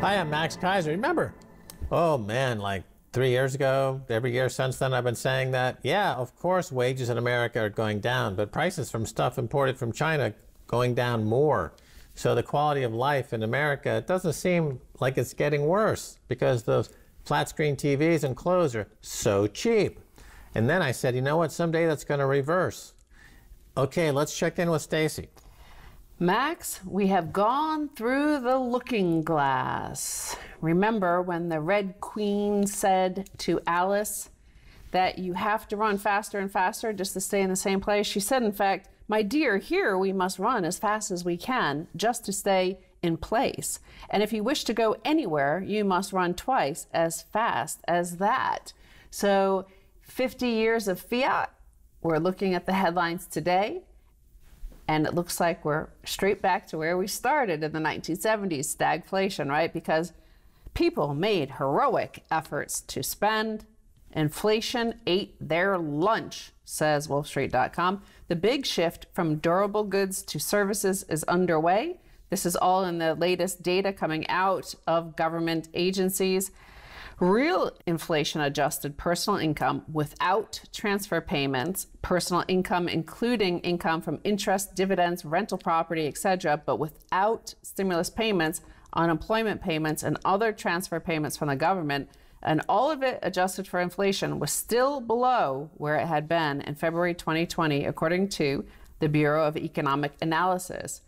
Hi, I'm Max Keiser. Remember, oh man, like 3 years ago, every year since then, I've been saying that, yeah, of course, wages in America are going down, but prices from stuff imported from China going down more. So the quality of life in America, it doesn't seem like it's getting worse because those flat screen TVs and clothes are so cheap. And then I said, you know what, someday that's going to reverse. Okay, let's check in with Stacy. Max, we have gone through the looking glass. Remember when the Red Queen said to Alice that you have to run faster and faster just to stay in the same place? She said, in fact, my dear, here we must run as fast as we can just to stay in place. And if you wish to go anywhere, you must run twice as fast as that. So 50 years of Fiat, we're looking at the headlines today. And it looks like we're straight back to where we started in the 1970s, stagflation, right? Because people made heroic efforts to spend. Inflation ate their lunch, says WolfStreet.com. The big shift from durable goods to services is underway. This is all in the latest data coming out of government agencies. Real inflation-adjusted personal income without transfer payments, personal income including income from interest, dividends, rental property, etc., but without stimulus payments, unemployment payments, and other transfer payments from the government, and all of it adjusted for inflation, was still below where it had been in February 2020, according to the Bureau of Economic Analysis.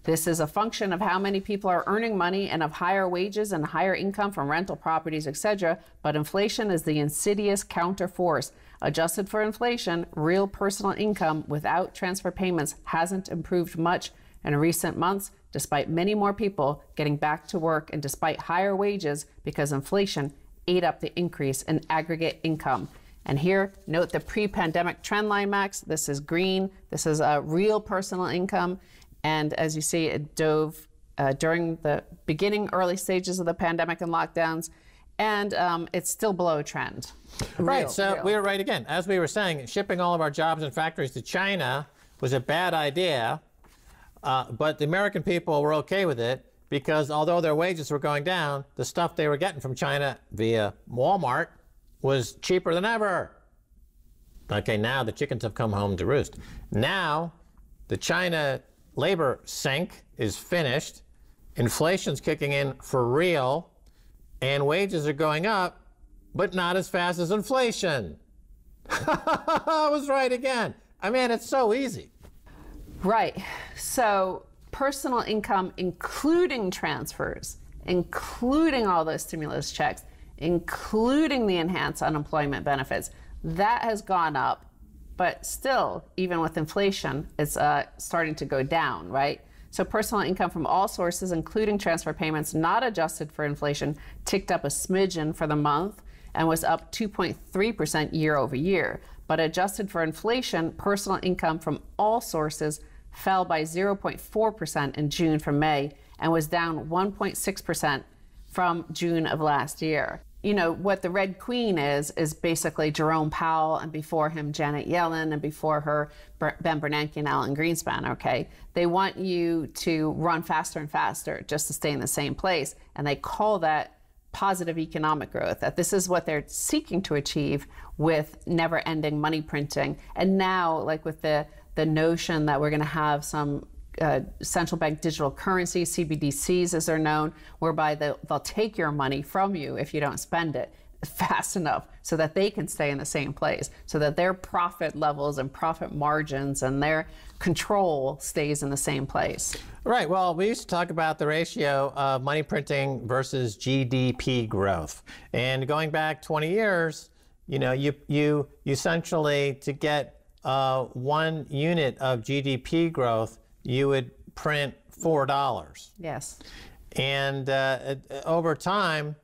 This is a function of how many people are earning money and of higher wages and higher income from rental properties, etc. But inflation is the insidious counterforce. Adjusted for inflation, real personal income without transfer payments hasn't improved much in recent months, despite many more people getting back to work and despite higher wages because inflation ate up the increase in aggregate income. And here, note the pre-pandemic trend line, Max. This is green. This is a real personal income. And as you see, it dove during the beginning, early stages of the pandemic and lockdowns, and it's still below trend. Right, so we were right again. As we were saying, shipping all of our jobs and factories to China was a bad idea, but the American people were okay with it because although their wages were going down, the stuff they were getting from China via Walmart was cheaper than ever. Okay, now the chickens have come home to roost. Now, the China labor sink is finished, inflation's kicking in for real, and wages are going up, but not as fast as inflation. I was right again. I mean, it's so easy. Right. So personal income, including transfers, including all those stimulus checks, including the enhanced unemployment benefits, that has gone up. But still, even with inflation, it's starting to go down, right? So personal income from all sources, including transfer payments not adjusted for inflation, ticked up a smidgen for the month and was up 2.3% year over year. But adjusted for inflation, personal income from all sources fell by 0.4% in June from May and was down 1.6% from June of last year. You know, what the Red Queen is basically Jerome Powell, and before him, Janet Yellen, and before her, Ben Bernanke and Alan Greenspan, okay? They want you to run faster and faster just to stay in the same place, and they call that positive economic growth, that this is what they're seeking to achieve with never-ending money printing. And now, like with the notion that we're gonna have some central bank digital currency, CBDCs as they're known, whereby they'll take your money from you if you don't spend it fast enough so that they can stay in the same place, so that their profit levels and profit margins and their control stays in the same place. Right. Well, we used to talk about the ratio of money printing versus GDP growth. And going back 20 years, you know, you essentially, to get 1 unit of GDP growth, you would print $4. Yes. And over time,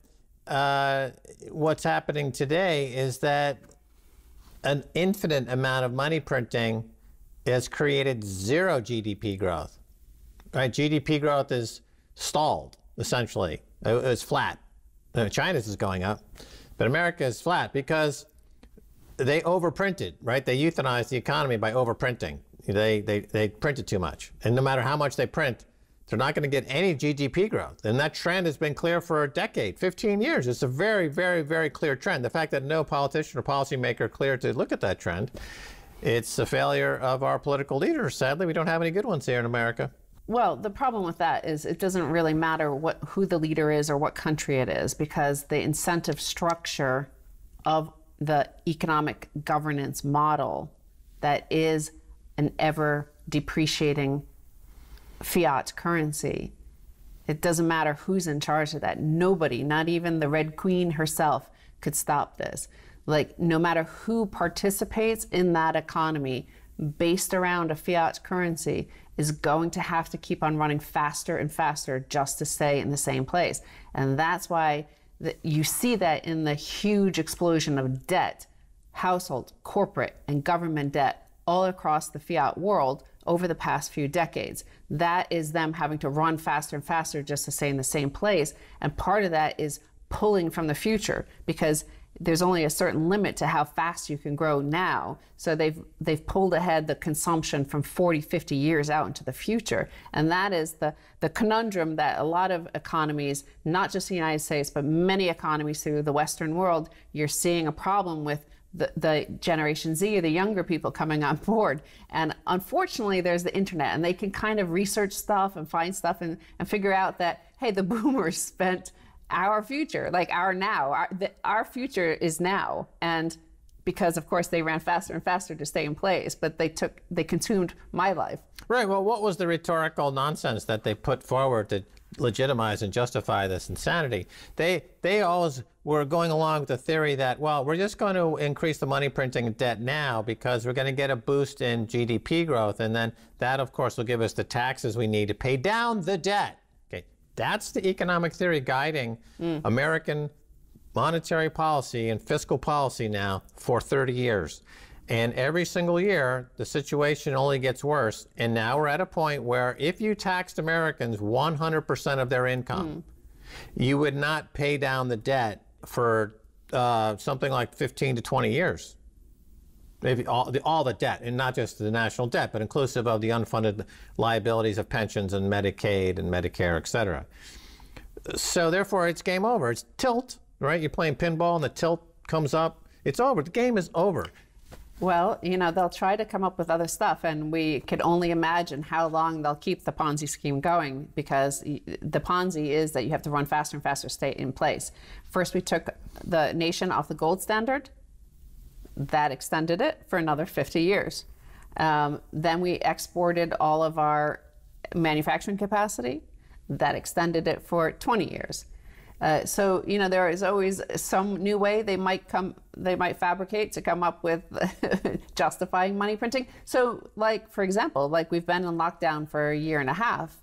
what's happening today is that an infinite amount of money printing has created zero GDP growth. Right? GDP growth is stalled, essentially. It's flat. China's is going up, but America is flat because they overprinted, right? They euthanized the economy by overprinting. They printed too much. And no matter how much they print, They're not going to get any GDP growth. And that trend has been clear for a decade, 15 years. It's a very, very, very clear trend. The fact that no politician or policymaker clear to look at that trend, it's a failure of our political leaders. Sadly, we don't have any good ones here in America. Well, the problem with that is it doesn't really matter who the leader is or what country it is, because the incentive structure of the economic governance model that is an ever depreciating fiat currency. It doesn't matter who's in charge of that. Nobody, not even the Red Queen herself, could stop this. Like, no matter who participates in that economy based around a fiat currency is going to have to keep on running faster and faster just to stay in the same place. And that's why you see that in the huge explosion of debt, household, corporate, and government debt all across the fiat world over the past few decades. That is them having to run faster and faster just to stay in the same place. And part of that is pulling from the future, because there's only a certain limit to how fast you can grow now. So they've pulled ahead the consumption from 40, 50 years out into the future. And that is the conundrum that a lot of economies, not just the United States, but many economies through the Western world, you're seeing a problem with the Generation Z, or the younger people coming on board. And unfortunately, there's the internet, and they can kind of research stuff and find stuff and figure out that, hey, the boomers spent our future, like our future is now. And because, of course, they ran faster and faster to stay in place, but they consumed my life. Right. Well, what was the rhetorical nonsense that they put forward to legitimize and justify this insanity? They always were going along with the theory that, well, we're just going to increase the money printing debt now because we're going to get a boost in GDP growth, and then that, of course, will give us the taxes we need to pay down the debt. Okay, that's the economic theory guiding American monetary policy and fiscal policy now for 30 years. And every single year, the situation only gets worse. And now we're at a point where if you taxed Americans 100% of their income, you would not pay down the debt for something like 15 to 20 years. Maybe all the debt, and not just the national debt, but inclusive of the unfunded liabilities of pensions and Medicaid and Medicare, et cetera. So therefore, it's game over. It's tilt, right? You're playing pinball and the tilt comes up. It's over. The game is over. Well, you know, they'll try to come up with other stuff, and we could only imagine how long they'll keep the Ponzi scheme going, because the Ponzi is that you have to run faster and faster to stay in place. First, we took the nation off the gold standard. That extended it for another 50 years. Then we exported all of our manufacturing capacity. That extended it for 20 years. So, you know, there is always some new way they might fabricate to come up with justifying money printing. So, like, for example, like, we've been in lockdown for a year and a half,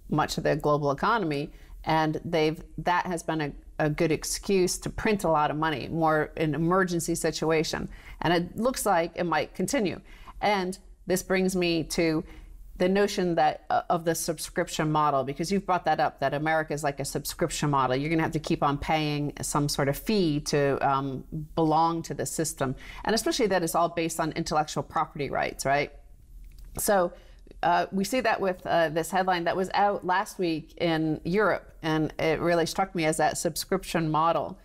much of the global economy, and that has been a good excuse to print a lot of money, more an emergency situation. And it looks like it might continue. And this brings me to the notion that of the subscription model, because you've brought that up, that America is like a subscription model. You're going to have to keep on paying some sort of fee to belong to the system, and especially that it's all based on intellectual property rights, right? So we see that with this headline that was out last week in Europe, and it really struck me as that subscription model.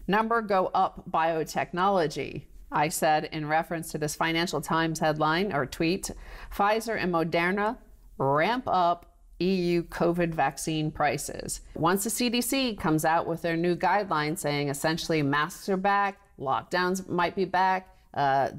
Number go up biotechnology. I said in reference to this Financial Times headline or tweet, Pfizer and Moderna ramp up EU COVID vaccine prices. Once the CDC comes out with their new guidelines saying essentially masks are back, lockdowns might be back,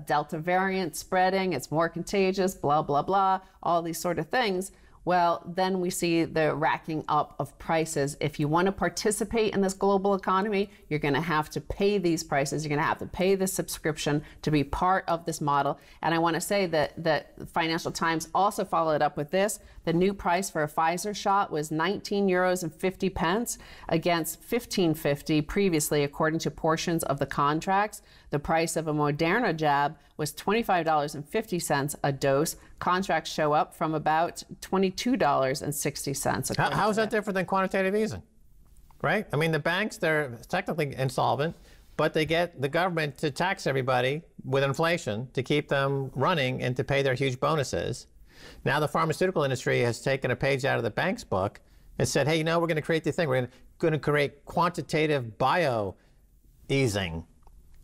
Delta variant spreading, it's more contagious, blah, blah, blah, all these sort of things, well, then we see the racking up of prices. If you want to participate in this global economy, you're going to have to pay these prices. You're going to have to pay the subscription to be part of this model. And I want to say that the Financial Times also followed up with this. The new price for a Pfizer shot was €19.50 against $15.50 previously, according to portions of the contracts. The price of a Moderna jab was $25.50 a dose. Contracts show up from about $22.60. How is that different than quantitative easing, right? I mean, the banks, they're technically insolvent, but they get the government to tax everybody with inflation to keep them running and to pay their huge bonuses. Now the pharmaceutical industry has taken a page out of the bank's book and said, hey, you know, we're going to create this thing. We're going to create quantitative bio-easing,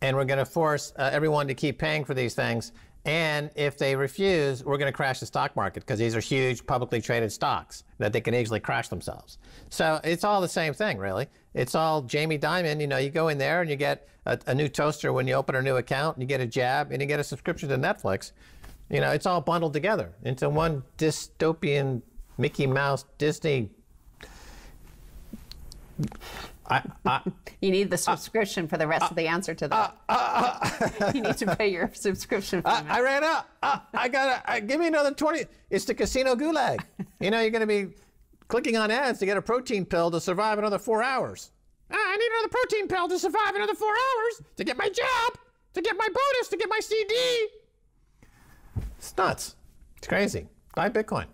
and we're going to force everyone to keep paying for these things. And if they refuse, we're going to crash the stock market, because these are huge publicly traded stocks that they can easily crash themselves. So it's all the same thing, really. It's all Jamie Dimon. You know, you go in there and you get a new toaster when you open a new account, and you get a jab, and you get a subscription to Netflix. You know, it's all bundled together into one dystopian Mickey Mouse Disney. You need the subscription for the rest of the answer to that. You need to pay your subscription fee. I ran out. I gotta give me another 20. It's the casino gulag. You know, you're going to be clicking on ads to get a protein pill to survive another 4 hours. I need another protein pill to survive another 4 hours to get my job, to get my bonus, to get my CD. It's nuts. It's crazy. Buy Bitcoin.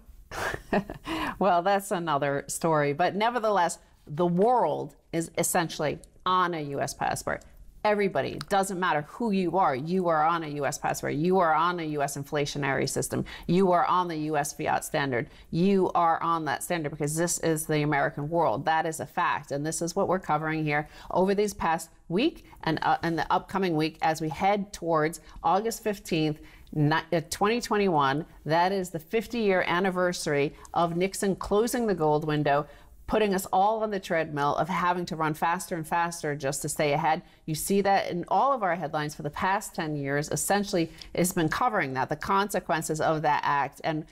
Well, that's another story. But nevertheless, the world is essentially on a U.S. passport. Everybody, doesn't matter who you are on a U.S. passport. You are on a U.S. inflationary system. You are on the U.S. Fiat standard. You are on that standard because this is the American world. That is a fact. And this is what we're covering here over these past week and the upcoming week as we head towards August 15th, 2021. That is the 50-year anniversary of Nixon closing the gold window, putting us all on the treadmill of having to run faster and faster just to stay ahead. You see that in all of our headlines for the past 10 years, essentially has been covering that, the consequences of that act and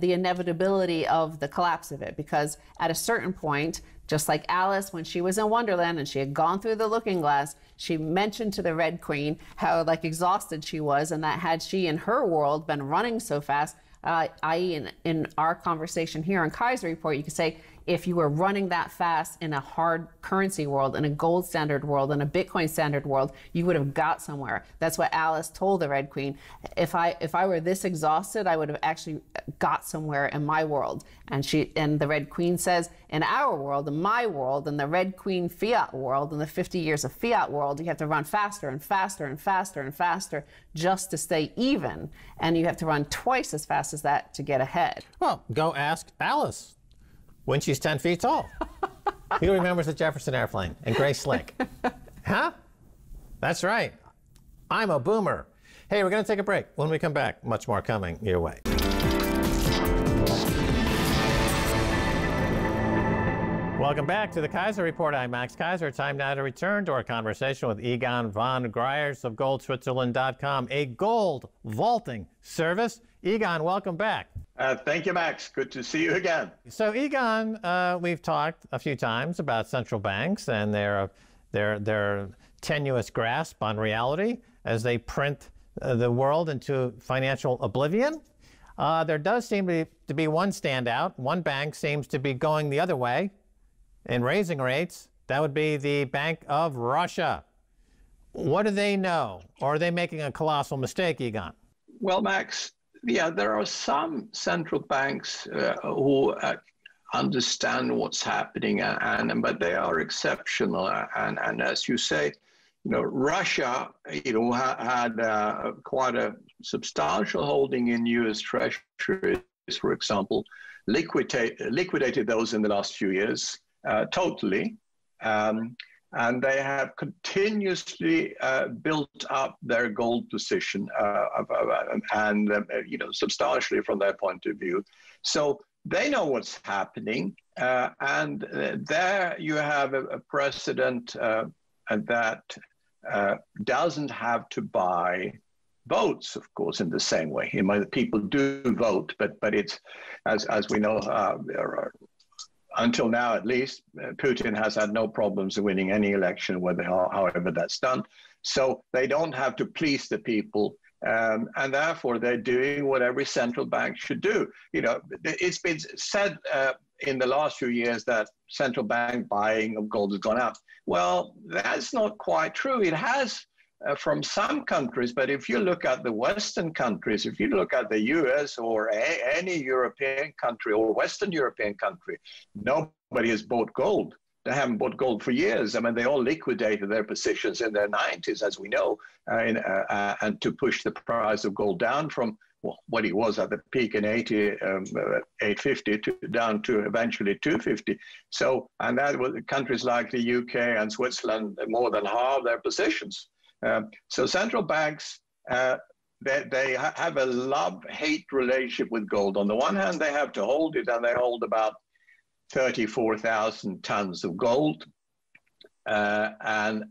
the inevitability of the collapse of it. Because at a certain point, just like Alice, when she was in Wonderland and she had gone through the looking glass, she mentioned to the Red Queen how exhausted she was, and that had she in her world been running so fast, i.e. in our conversation here on Keiser Report, you could say, if you were running that fast in a hard currency world, in a gold standard world, in a Bitcoin standard world, you would have got somewhere. That's what Alice told the Red Queen. If I were this exhausted, I would have actually got somewhere in my world. And the Red Queen says, in our world, in my world, in the Red Queen Fiat world, in the 50 years of Fiat world, you have to run faster and faster and faster and faster just to stay even. And you have to run twice as fast as that to get ahead. Well, go ask Alice when she's 10 feet tall. Who remembers the Jefferson airplane and Grace Slick? Huh? That's right. I'm a boomer. Hey, we're going to take a break. When we come back, much more coming your way. Welcome back to the Keiser Report. I'm Max Keiser. Time now to return to our conversation with Egon von Greyerz of goldswitzerland.com, a gold vaulting service. Egon, welcome back. Thank you, Max. Good to see you again. So, Egon, we've talked a few times about central banks and their tenuous grasp on reality as they print the world into financial oblivion. There does seem to be one standout. One bank seems to be going the other way in raising rates. That would be the Bank of Russia. What do they know? Or are they making a colossal mistake, Egon? Well, Max, yeah, there are some central banks who understand what's happening, but they are exceptional. And as you say, Russia, had quite a substantial holding in U.S. Treasuries, for example, liquidated those in the last few years totally. And they have continuously built up their gold position substantially from their point of view. So they know what's happening. And there you have a president that doesn't have to buy votes, of course, in the same way. People do vote, but it's, as we know, until now, at least, Putin has had no problems winning any election, however that's done. So they don't have to please the people, and therefore they're doing what every central bank should do. It's been said in the last few years that central bank buying of gold has gone up. Well, that's not quite true. It has from some countries, but if you look at the Western countries, if you look at the US or any European country or Western European country, nobody has bought gold. they haven't bought gold for years. I mean, they all liquidated their positions in their 90s, as we know, and to push the price of gold down from what it was at the peak in 850 down to eventually 250. So, and that was countries like the UK and Switzerland more than half their positions. So central banks, they have a love-hate relationship with gold. On the one hand, they have to hold it, and they hold about 34,000 tons of gold. But on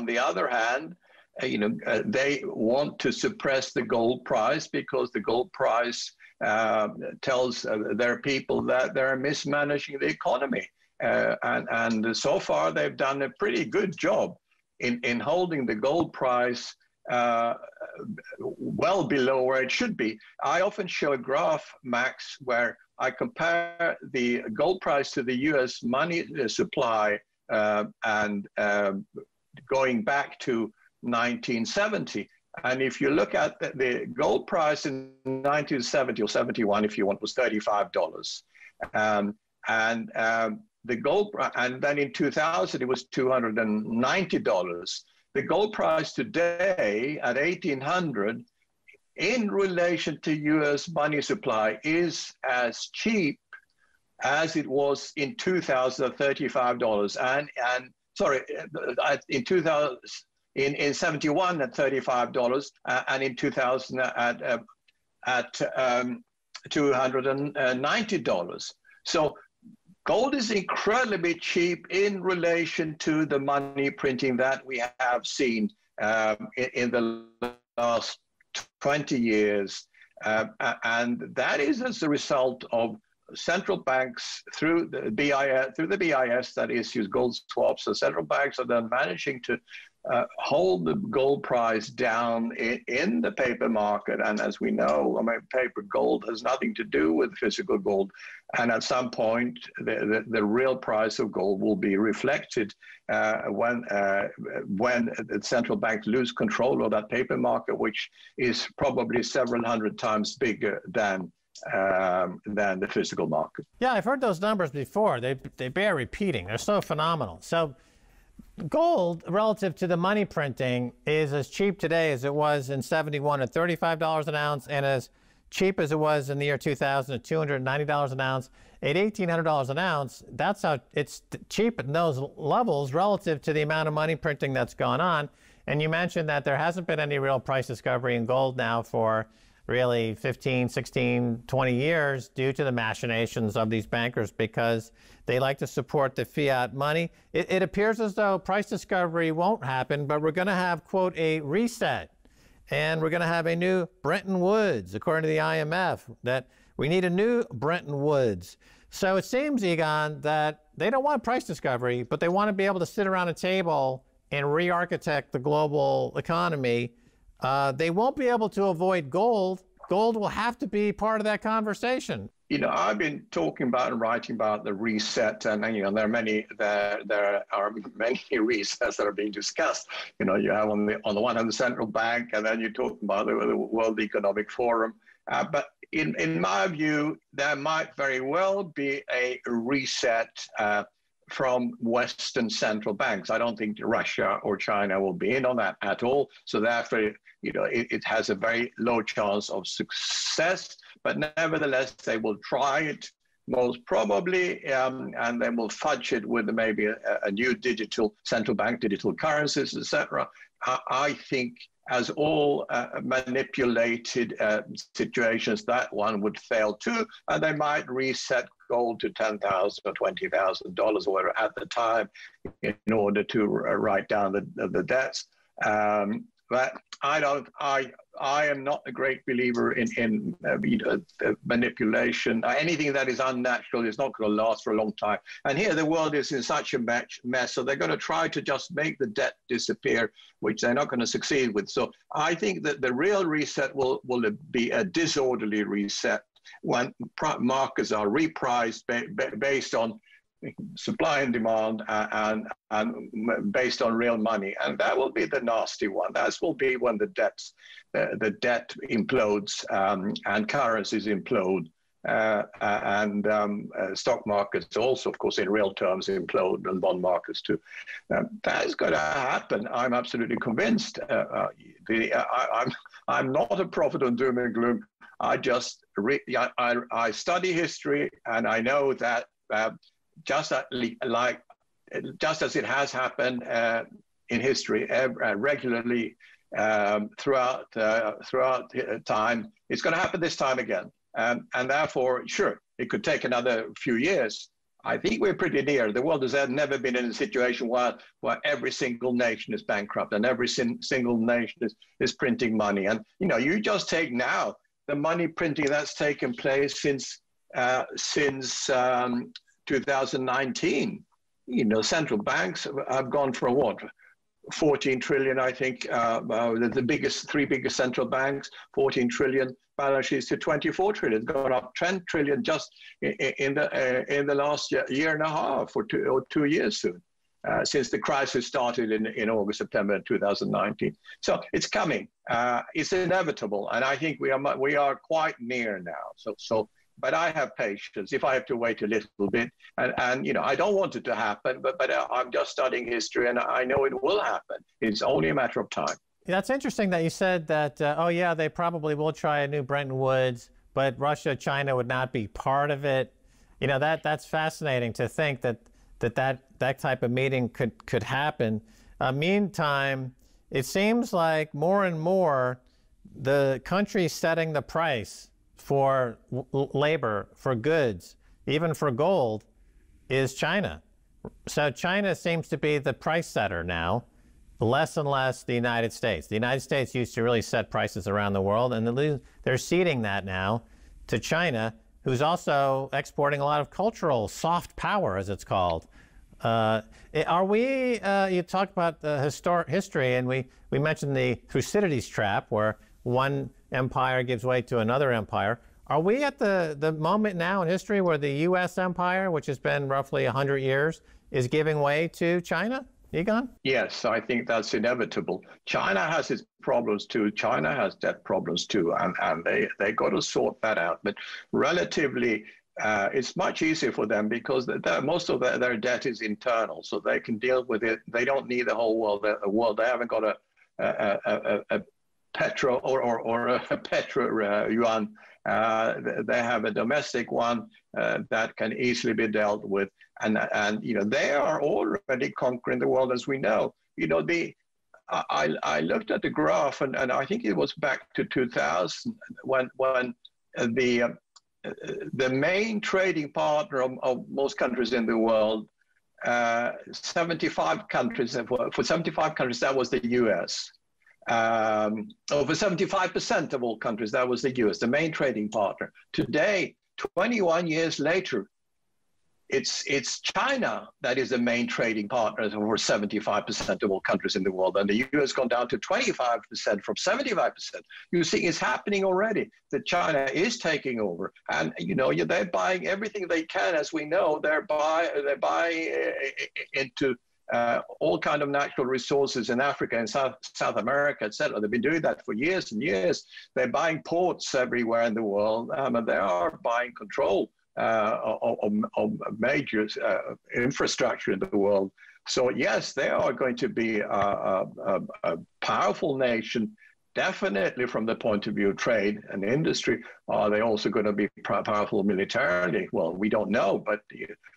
the other hand, they want to suppress the gold price because the gold price tells their people that they're mismanaging the economy. And so far, they've done a pretty good job in holding the gold price well below where it should be. I often show a graph, Max, where I compare the gold price to the US money supply and going back to 1970. And if you look at the gold price in 1970 or 71, if you want, was $35. The gold, and then in 2000, it was $290. The gold price today at 1800 in relation to US money supply is as cheap as it was in 2000 at $35. And sorry, in 2000, in 71 at $35, and in 2000 at $290. So gold is incredibly cheap in relation to the money printing that we have seen in the last 20 years. And that is as a result of central banks through the BIS that issues gold swaps. So central banks are then managing to hold the gold price down in the paper market. And as we know, I mean, paper gold has nothing to do with physical gold. And at some point, the real price of gold will be reflected when the central banks lose control of that paper market, which is probably several hundred times bigger than the physical market. Yeah, I've heard those numbers before. They bear repeating. They're so phenomenal. So gold, relative to the money printing, is as cheap today as it was in 71 at $35 an ounce, and as cheap as it was in the year 2000 at $290 an ounce. At $1,800 an ounce, that's how it's cheap at those levels relative to the amount of money printing that's gone on. And you mentioned that there hasn't been any real price discovery in gold now for really 15, 16, 20 years due to the machinations of these bankers because they like to support the fiat money. It appears as though price discovery won't happen, but we're going to have, quote, a reset. And we're going to have a new Bretton Woods, according to the IMF, that we need a new Bretton Woods. So it seems, Egon, that they don't want price discovery, but they want to be able to sit around a table and re-architect the global economy. They won't be able to avoid gold. Gold will have to be part of that conversation. You know, I've been talking about and writing about the reset, and you know, there are many resets that are being discussed. You know, you have on the one hand the central bank, and then you talk about the World Economic Forum. But in my view, there might very well be a reset from Western central banks. I don't think Russia or China will be in on that at all. So therefore, you know, it has a very low chance of success, but nevertheless, they will try it most probably, and they will fudge it with maybe a new digital central bank, digital currencies, etc. I think as all manipulated situations, that one would fail too, and they might reset gold to $10,000 or $20,000 or whatever at the time in order to write down the debts. But I am not a great believer in manipulation. Anything that is unnatural is not going to last for a long time. And here the world is in such a mess, so they're going to try to just make the debt disappear, which they're not going to succeed with. So I think that the real reset will be a disorderly reset when markets are repriced based on supply and demand and based on real money, and that will be the nasty one. That will be when the debt implodes and currencies implode, and stock markets also, of course, in real terms, implode, and bond markets too. That is going to happen. I'm absolutely convinced. I'm not a prophet on doom and gloom. I just I study history, and I know that just as it has happened in history regularly throughout time, it's going to happen this time again. And therefore, sure, it could take another few years. I think we're pretty near. The world has never been in a situation where every single nation is bankrupt and every single nation is printing money. And you just take now the money printing that's taken place since 2019. Central banks have gone from what? 14 trillion, I think, the three biggest central banks, 14 trillion balance sheets to 24 trillion, gone up 10 trillion just in the last year and a half or 2 years soon, since the crisis started in August, September 2019. So it's coming. It's inevitable, and I think we are quite near now. But I have patience if I have to wait a little bit. And I don't want it to happen, but I'm just studying history, and I know it will happen. It's only a matter of time. That's interesting that you said that, oh, yeah, they probably will try a new Bretton Woods, but Russia, China would not be part of it. That's fascinating to think that type of meeting could happen. Meantime, it seems like more and more the countries setting the price for labor, for goods, even for gold, is China. So China seems to be the price setter now, less and less the United States. The United States used to really set prices around the world, and they're ceding that now to China, who's also exporting a lot of cultural soft power, as it's called. Are we, you talked about the history, and we mentioned the Thucydides trap, where one empire gives way to another empire. Are we at the moment now in history where the U.S. empire, which has been roughly 100 years, is giving way to China? Egon? Yes, I think that's inevitable. China has its problems too. China has debt problems too, and they got to sort that out. But relatively, it's much easier for them because most of their debt is internal, so they can deal with it. They don't need the whole world. They haven't got a petro or a petro yuan. They have a domestic one that can easily be dealt with, and they are already conquering the world, as we know. I looked at the graph, and I think it was back to 2000 when the main trading partner of most countries in the world, 75 countries, for 75 countries, that was the US. Over 75% of all countries, that was the US, the main trading partner. Today, 21 years later, it's China that is the main trading partner over 75% of all countries in the world. And the US has gone down to 25% from 75%. You see, it's happening already, that China is taking over. And, they're buying everything they can, as we know. They're buying into all kind of natural resources in Africa and South America, etc. They've been doing that for years and years. They're buying ports everywhere in the world, and they are buying control of major infrastructure in the world. So yes, they are going to be a powerful nation, definitely from the point of view of trade and industry. Are they also going to be powerful militarily? Well, we don't know, but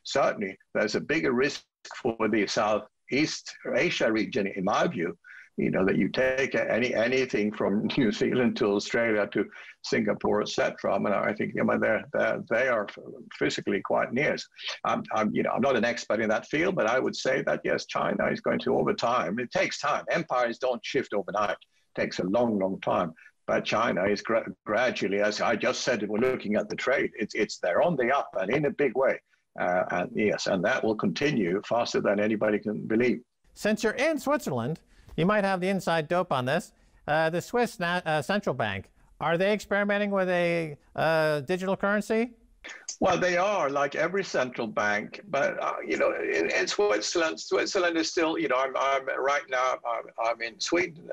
certainly there's a bigger risk for the Southeast Asia region, in my view. That you take anything from New Zealand to Australia to Singapore, etc. I think they are physically quite near. I'm not an expert in that field, but I would say that yes, China is going to, over time. It takes time. Empires don't shift overnight. It takes a long, long time. But China is gradually, as I just said, we're looking at the trade. They're on the up and in a big way. And that will continue faster than anybody can believe. Since you're in Switzerland, you might have the inside dope on this. The Swiss central bank, are they experimenting with a digital currency? Well, they are like every central bank, but you know, in Switzerland, Switzerland is still, you know, I'm right now, I'm in Sweden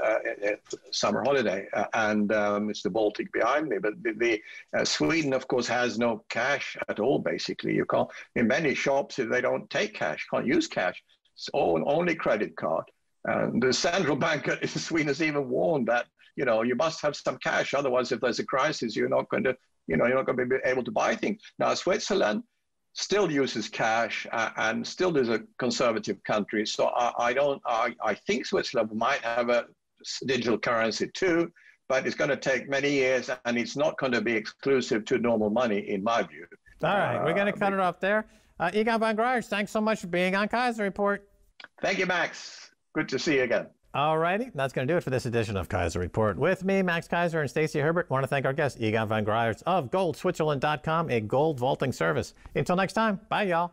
summer holiday, and it's the Baltic behind me. But the Sweden, of course, has no cash at all. Basically, you can't in many shops they don't take cash, can't use cash. It's only credit card. And the central bank in Sweden has even warned that, you know, you must have some cash, otherwise, if there's a crisis, you're not going to. You know, you're not going to be able to buy things. Now, Switzerland still uses cash and still is a conservative country. So I think Switzerland might have a digital currency too, but it's going to take many years and it's not going to be exclusive to normal money, in my view. All right, we're going to cut it off there. Egon von Greyerz, thanks so much for being on Keiser Report. Thank you, Max. Good to see you again. All righty, that's going to do it for this edition of Keiser Report. With me, Max Keiser and Stacy Herbert. I want to thank our guest, Egon von Greyerz of goldswitzerland.com, a gold vaulting service. Until next time, bye, y'all.